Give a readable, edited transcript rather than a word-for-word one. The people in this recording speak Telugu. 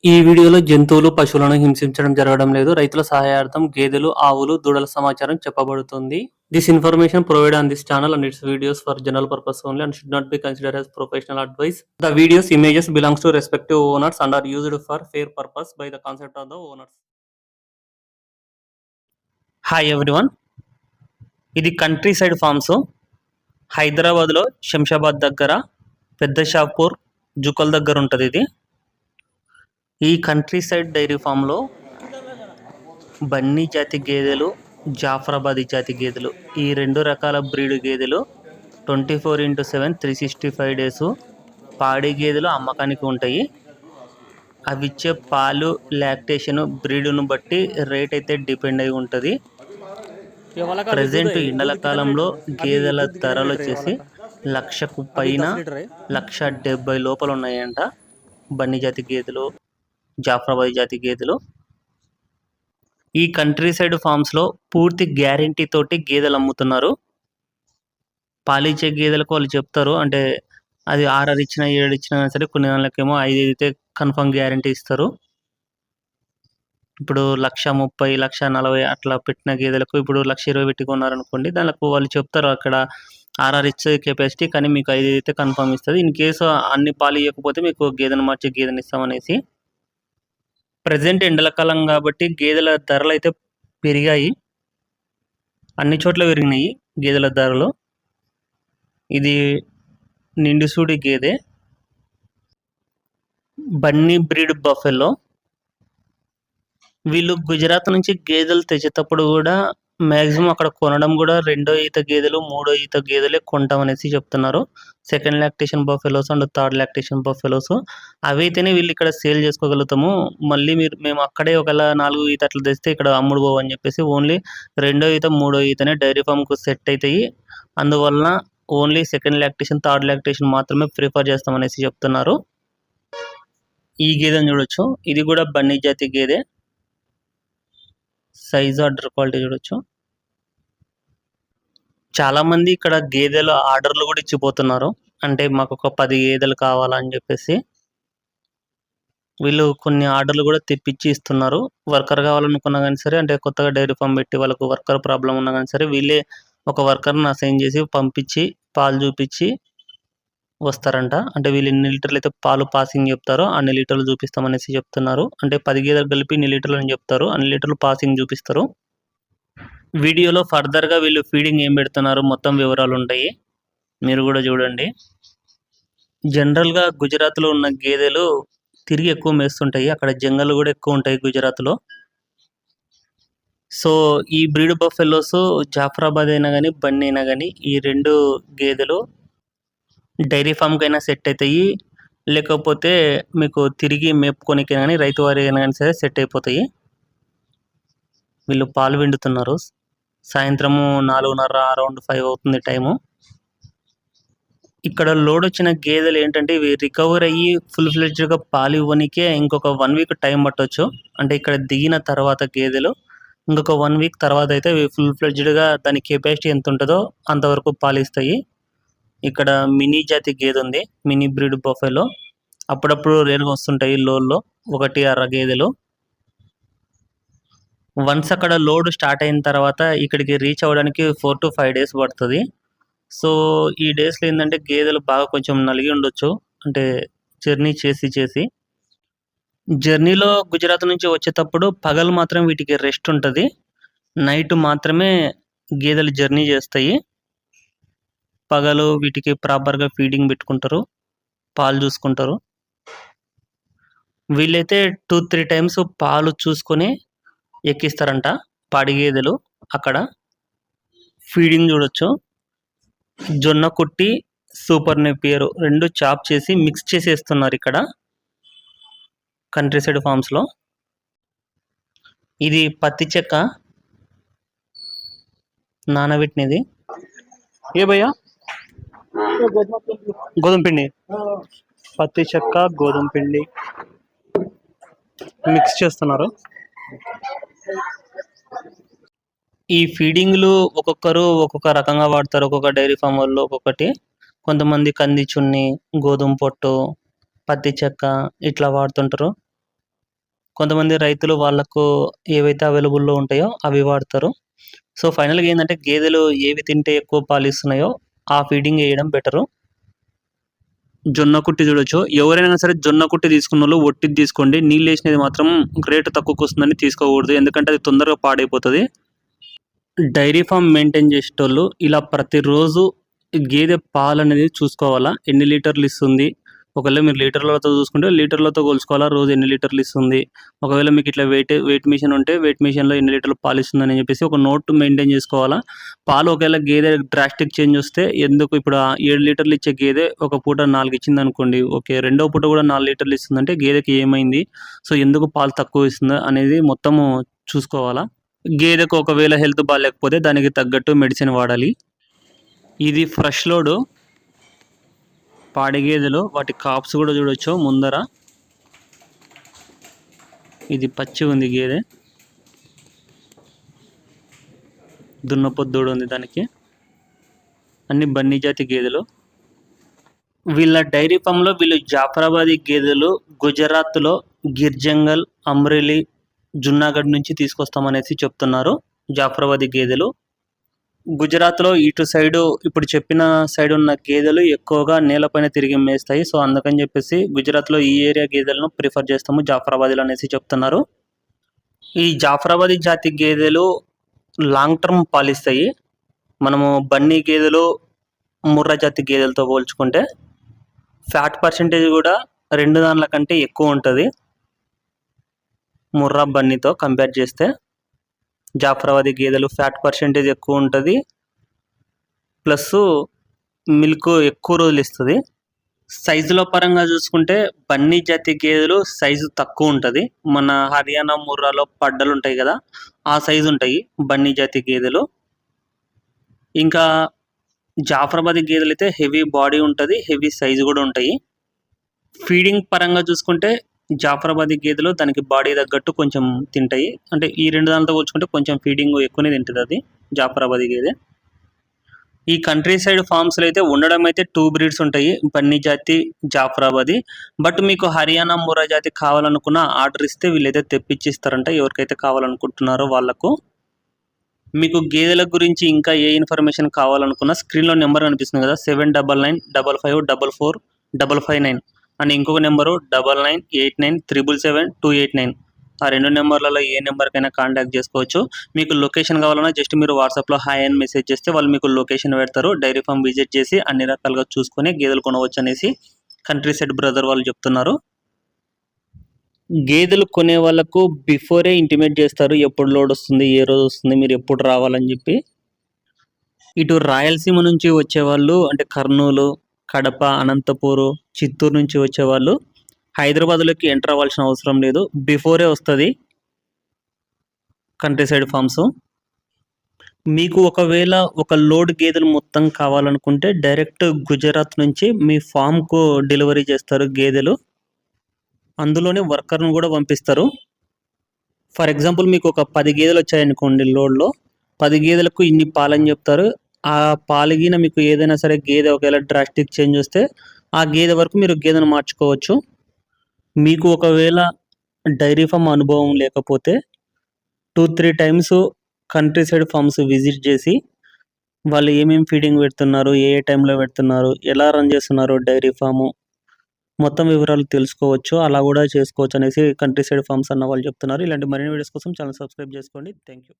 ఈ వీడియోలో జంతువులు, పశువులను హింసించడం జరగడం లేదు. రైతుల సహాయార్థం గేదెలు, ఆవులు, దూడల సమాచారం చెప్పబడుతుంది. This information provided on this channel and its videos for general purpose only and should not be considered as professional advice. The videos images belongs to respective owners and are used for fair purpose by the concept of the owners. Hi everyone, ఇది కంట్రీ సైడ్ ఫార్మ్స్. హైదరాబాద్లో శంషాబాద్ దగ్గర పెద్ద షాపూర్ జుకల్ దగ్గర ఉంటుంది ఇది. ఈ కంట్రీ సైడ్ డైరీ ఫామ్లో బన్నీ జాతి గేదెలు, జాఫరాబాదీ జాతి గేదెలు, ఈ రెండు రకాల బ్రీడ్ గేదెలు 24/7 365 డేస్ పాడి గేదెలు అమ్మకానికి ఉంటాయి. అవి ఇచ్చే పాలు, లాక్టేషన్, బ్రీడును బట్టి రేట్ అయితే డిపెండ్ అయి ఉంటుంది. ప్రజెంట్ ఎండల కాలంలో గేదెల ధరలు వచ్చేసి 1,00,000 పైన 1,70,000 లోపల ఉన్నాయంట. బన్నీ జాతి గేదెలు, జాఫరాబాదీ జాతి గేదెలు. ఈ కంట్రీ సైడ్ ఫార్మ్స్లో పూర్తి గ్యారంటీ తోటి గేదెలు అమ్ముతున్నారు. పాలిచ్చే గేదెలకు వాళ్ళు చెప్తారు, అంటే అది 6 ఇచ్చినా 7 ఇచ్చినా సరే కొన్ని నెలలకేమో 5 అయితే కన్ఫర్మ్ గ్యారంటీ ఇస్తారు. ఇప్పుడు 1,30,000 1,40,000 అట్లా పెట్టిన గేదెలకు ఇప్పుడు 1,20,000 పెట్టుకున్నారనుకోండి, దానికి వాళ్ళు చెప్తారు అక్కడ 6 ఇచ్చే కెపాసిటీ, కానీ మీకు 5 అయితే కన్ఫర్మ్ ఇస్తుంది. ఇన్ కేసు అన్ని పాలు ఇవ్వకపోతే మీకు గేదెను మార్చి గేదెని ఇస్తామనేసి. ప్రజెంట్ ఎండల కాలం కాబట్టి గేదెల ధరలు అయితే పెరిగాయి, అన్ని చోట్ల పెరిగినాయి గేదెల ధరలు. ఇది నిండుసూడి గేదె, బన్నీ బ్రీడ్ బఫెలో. వీళ్ళు గుజరాత్ నుంచి గేదెలు తెచ్చేటప్పుడు కూడా మ్యాక్సిమం అక్కడ కొనడం కూడా 2వ ఈత గేదెలు, 3వ ఈత గేదెలే కొంటాం అనేసి చెప్తున్నారు. Second lactation buffaloes and third lactation buffaloes అవైతేనే వీళ్ళు ఇక్కడ సేల్ చేసుకోగలుగుతాము. మళ్ళీ మేము అక్కడే ఒకవేళ 4 ఈత అట్లా తెస్తే ఇక్కడ అమ్ముడు పోవు అని చెప్పేసి ఓన్లీ 2వ ఈత 3వ ఈతనే డైరీ ఫామ్కు సెట్ అవుతాయి. అందువలన only second lactation, third lactation మాత్రమే ప్రిఫర్ చేస్తామనేసి చెప్తున్నారు. ఈ గేదెని చూడొచ్చు, ఇది కూడా బన్నీ జాతి గేదె. సైజు, ఆర్డర్ క్వాలిటీ చూడొచ్చు. చాలా మంది ఇక్కడ గేదెల ఆర్డర్లు కూడా ఇచ్చిపోతున్నారు, అంటే మాకు ఒక 10 గేదెలు కావాలని చెప్పేసి వీళ్ళు కొన్ని ఆర్డర్లు కూడా తెప్పించి ఇస్తున్నారు. వర్కర్ కావాలనుకున్నా కానీ సరే, అంటే కొత్తగా డైరీ ఫామ్ పెట్టి వాళ్ళకు వర్కర్ ప్రాబ్లం ఉన్నా కానీ సరే, వీళ్ళే ఒక వర్కర్ని అసైన్ చేసి పంపించి పాలు చూపించి వస్తారంట. అంటే వీళ్ళు ఎన్ని లీటర్లు అయితే పాలు పాసింగ్ చెప్తారో అన్ని లీటర్లు చూపిస్తామనేసి చెప్తున్నారు. అంటే 10 గేదెలు కలిపి ఇన్ని లీటర్లు అని చెప్తారు, అన్ని లీటర్లు పాసింగ్ చూపిస్తారు. వీడియోలో ఫర్దర్గా వీళ్ళు ఫీడింగ్ ఏం పెడుతున్నారు మొత్తం వివరాలు ఉంటాయి, మీరు కూడా చూడండి. జనరల్గా గుజరాత్లో ఉన్న గేదెలు తిరిగి ఎక్కువ మేస్తుంటాయి, అక్కడ జంగల్ కూడా ఎక్కువ ఉంటాయి గుజరాత్లో. సో ఈ బ్రీడ్ బఫెలోస్ జాఫరాబాద్ అయినా కానీ బన్నీ అయినా కానీ ఈ 2 గేదెలు డైరీ ఫామ్కి అయినా సెట్ అవుతాయి, లేకపోతే మీకు తిరిగి మేపుకోనికైనా కానీ రైతు వారి అయినా కానీ సరే సెట్ అయిపోతాయి. వీళ్ళు పాలు పిండుతున్నారు. సాయంత్రము 4:30 అరౌండ్ 5 అవుతుంది టైము. ఇక్కడ లోడ్ వచ్చిన గేదెలు ఏంటంటే ఇవి రికవర్ అయ్యి ఫుల్ ఫ్లెడ్జ్డ్గా పాలు ఇవ్వనికే ఇంకొక 1 వీక్ టైం పట్టవచ్చు. అంటే ఇక్కడ దిగిన తర్వాత గేదెలు ఇంకొక 1 వీక్ తర్వాత అయితే ఇవి ఫుల్ ఫ్లెడ్జ్డ్గా దాని కెపాసిటీ ఎంత ఉంటుందో అంతవరకు పాలు ఇస్తాయి. ఇక్కడ మినీ జాతి గేదె ఉంది, మినీ బ్రీడ్ బఫెలో. అప్పుడప్పుడు రేరుగా వస్తుంటాయి లోడ్లో 1-6 గేదెలు. వన్స్ అక్కడ లోడ్ స్టార్ట్ అయిన తర్వాత ఇక్కడికి రీచ్ అవ్వడానికి 4 to 5 డేస్ పడుతుంది. సో ఈ డేస్లో ఏంటంటే గేదెలు బాగా కొంచెం నలిగి ఉండొచ్చు, అంటే జర్నీ చేసి. జర్నీలో గుజరాత్ నుంచి వచ్చేటప్పుడు పగలు మాత్రం వీటికి రెస్ట్ ఉంటుంది, నైట్ మాత్రమే గేదెలు జర్నీ చేస్తాయి. పగలు వీటికి ప్రాపర్గా ఫీడింగ్ పెట్టుకుంటారు, పాలు చూసుకుంటారు. వీళ్ళైతే 2-3 టైమ్స్ పాలు చూసుకొని ఎక్కిస్తారంట పాడి గేదెలు. అక్కడ ఫీడింగ్ చూడొచ్చు, జొన్న కుట్టి, సూపర్ నెపియర్ 2 చాప్ చేసి మిక్స్ చేసేస్తున్నారు ఇక్కడ కంట్రీ సైడ్ ఫార్మ్స్లో. ఇది పత్తి చెక్క నానబెట్టినది. ఏ భయ్యా? గోధుమ పిండి, పత్తి చెక్క, గోధుమ పిండి మిక్స్ చేస్తున్నారు. ఈ ఫీడింగ్లు ఒక్కొక్కరు ఒక్కొక్క రకంగా వాడతారు, ఒక్కొక్క డైరీ ఫామ్ వాళ్ళు ఒక్కొక్కటి. కొంతమంది కంది చున్ని, గోధుమ పొట్టు, పత్తి చెక్క ఇట్లా వాడుతుంటారు. కొంతమంది రైతులు వాళ్ళకు ఏవైతే అవైలబుల్‌లో ఉంటాయో అవి వాడతారు. సో, ఫైనల్‌గా ఏందంటే గేదెలు ఏవి తింటే ఎక్కువ పాలిస్తున్నాయో ఆ ఫీడింగ్ ఎయడం బెటరు. జొన్న కుట్టి చూడొచ్చు. ఎవరైనా సరే జొన్న కుట్టి తీసుకున్నోళ్ళు ఒట్టిది తీసుకోండి. నీళ్ళేసినది మాత్రం రేటు తక్కువకొస్తుందని తీసుకోకూడదు. ఎందుకంటే అది తొందరగా పాడైపోతది. డైరీ ఫార్మ్ మెయింటైన్ చేసేటోళ్ళు ఇలా ప్రతిరోజు గేదె పాలనేది చూసుకోవాలా. ఎన్ని లీటర్లు ఇస్తుంది? ఒకవేళ మీరు లీటర్లతో చూసుకుంటే లీటర్లతో కొలుచుకోవాలా. రోజు ఎన్ని లీటర్లు ఇస్తుంది? ఒకవేళ మీకు ఇట్లా వెయిట్ మిషన్ ఉంటే వెయిట్ మిషన్‌లో ఎన్ని లీటర్లు పాలిస్తుందని చెప్పేసి ఒక నోట్ మెయింటైన్ చేసుకోవాలా. పాలు ఒకవేళ గేదె డ్రాస్టిక్ చేంజ్ వస్తే ఎందుకు ఇప్పుడు 7 లీటర్లు ఇచ్చే గేదె ఒక పూట 4 ఇచ్చిందనుకోండి. ఓకే. రెండో పూట కూడా 4 లీటర్లు ఇస్తుందంటే గేదెకి ఏమైంది? సో, ఎందుకు పాలు తక్కువ ఇస్తుంది అనేది మొత్తము చూసుకోవాలా. గేదెకు ఒకవేళ హెల్త్ బాలేకపోతే దానికి తగ్గట్టు మెడిసిన్ వాడాలి. ఇది ఫ్రెష్ లోడు. పాడి గేదెలు వాటి కాప్స్ కూడా చూడొచ్చు ముందర. ఇది పచ్చి ఉంది గేదె. దున్నపోతు ఉంది దానికి. అన్ని బన్నీ జాతి గేదెలు. వీళ్ళ డైరీ ఫామ్‌లో వీళ్ళు జాఫరాబాదీ గేదెలు గుజరాత్‌లో గిర్ జంగల్, అమ్రేలీ, జునాగఢ్ నుంచి తీసుకొస్తామనేసి చెప్తున్నారు. జాఫరాబాదీ గేదెలు. గుజరాత్‌లో ఇటు సైడు ఇప్పుడు చెప్పిన సైడ్ ఉన్న గేదెలు ఎక్కువగా నేలపైన తిరిగి మేస్తాయి. సో, అందుకని చెప్పేసి గుజరాత్‌లో ఈ ఏరియా గేదెలను ప్రిఫర్ చేస్తాము జాఫరాబాదీలో అనేసి చెప్తున్నారు. ఈ జాఫరాబాదీ జాతి గేదెలు లాంగ్ టర్మ్ పాలిస్తాయి. మనము బన్నీ గేదెలు, ముర్రా జాతి గేదెలతో పోల్చుకుంటే ఫ్యాట్ పర్సెంటేజ్ కూడా 2 దాన్ల కంటే ఎక్కువ ఉంటది. ముర్రా, బన్నీతో కంపేర్ చేస్తే జాఫరాబాదీ గేదెలు ఫ్యాట్ పర్సెంటేజ్ ఎక్కువ ఉంటది. ప్లస్సు మిల్క్ ఎక్కువ రోజులు ఇస్తది. సైజుల పరంగా చూసుకుంటే బన్నీ జాతి గేదెలు సైజు తక్కువ ఉంటది. మన హర్యానా, ముర్రాలో పడ్డలుంటాయి కదా! ఆ సైజు ఉంటాయి బన్నీ జాతి గేదెలు. ఇంకా జాఫరాబాదీ గేదెలైతే హెవీ బాడీ ఉంటది. హెవీ సైజు కూడా ఉంటాయి. ఫీడింగ్ పరంగా చూసుకుంటే జాఫరాబాదీ గేదెలు దానికి బాడీ తగ్గట్టు కొంచెం తింటాయి. అంటే ఈ 2 దానితో పోల్చుకుంటే కొంచెం ఫీడింగ్ ఎక్కువనే తింటదది జాఫరాబాదీ గేదె. ఈ కంట్రీ సైడ్ ఫార్మ్స్‌లో అయితే ఉండడం అయితే 2 బ్రీడ్స్ ఉంటాయి. బన్నీ జాతి, జాఫరాబాదీ. బట్ మీకు హర్యానా, ముర్రా జాతి కావాలనుకున్న ఆర్డర్ ఇస్తే వీళ్ళైతే తెప్పించిస్తారంట ఎవరికైతే కావాలనుకుంటున్నారో వాళ్ళకు. మీకు గేదెల గురించి ఇంకా ఏ ఇన్ఫర్మేషన్ కావాలనుకున్నా స్క్రీన్‌లో నెంబర్ కనిపిస్తుంది కదా! 7995554559 అని ఇంకొక నెంబరు 9989777289. ఆ 2 నెంబర్లలో ఏ నెంబర్‌కైనా కాంటాక్ట్ చేసుకోవచ్చు. మీకు లొకేషన్ కావాలన్నా జస్ట్ మీరు వాట్సాప్‌లో హాయ్ అని మెసేజ్ చేస్తే వాళ్ళు మీకు లొకేషన్ పెడతారు. డైరీ ఫార్మ్ విజిట్ చేసి అన్ని రకాలుగా చూసుకొని గేదెలు కొనవచ్చు అనేసి కంట్రీ సైడ్ బ్రదర్ వాళ్ళు చెప్తున్నారు. గేదెలు కొనే వాళ్ళకు బిఫోరే ఇంటిమేట్ చేస్తారు. ఎప్పుడు లోడ్ వస్తుంది? ఏ రోజు వస్తుంది? మీరు ఎప్పుడు రావాలని చెప్పి. ఇటు రాయలసీమ నుంచి వచ్చేవాళ్ళు అంటే కర్నూలు, కడప, అనంతపూరు, చిత్తూరు నుంచి వచ్చేవాళ్ళు హైదరాబాద్‌లోకి ఎంటర్ అవ్వాల్సిన అవసరం లేదు. బిఫోరే వస్తది కంట్రీ సైడ్ ఫార్మ్స్. మీకు ఒకవేళ ఒక లోడ్ గేదెలు మొత్తం కావాలనుకుంటే డైరెక్ట్ గుజరాత్ నుంచి మీ ఫార్మ్‌కు డెలివరీ చేస్తారు గేదెలు. అందులోనే వర్కర్‌ని కూడా పంపిస్తారు. ఫర్ ఎగ్జాంపుల్ మీకు ఒక 10 గేదెలు వచ్చాయనుకోండి లోడ్‌లో. 10 గేదెలకు ఇన్ని పాలని చెప్తారు. ఆ పాలు మీకు ఏదైనా సరే గేదె ఒకవేళ డ్రాస్టిక్ చేంజ్ వస్తే ఆ గేదె వరకు మీరు గేదెను మార్చుకోవచ్చు. మీకు ఒకవేళ డైరీ ఫార్మ్ అనుభవం లేకపోతే 2, 3 times country side forms visit చేసి వాళ్ళు ఏమేమి ఫీడింగ్ పెడుతున్నారు? ఏ ఏ టైంలో పెడుతున్నారు? ఎలా రన్ చేస్తున్నారు డైరీ ఫార్ము? మొత్తం వివరాలు తెలుసుకోవచ్చు. అలా కూడా చేసుకోవచ్చు అనేసి కంట్రీ సైడ్ ఫార్మ్స్ అన్న వాళ్ళు చెప్తున్నారు. ఇలాంటి మరిన్ని వీడియోస్ కోసం ఛానల్ సబ్స్క్రైబ్ చేసుకోండి. Thank you.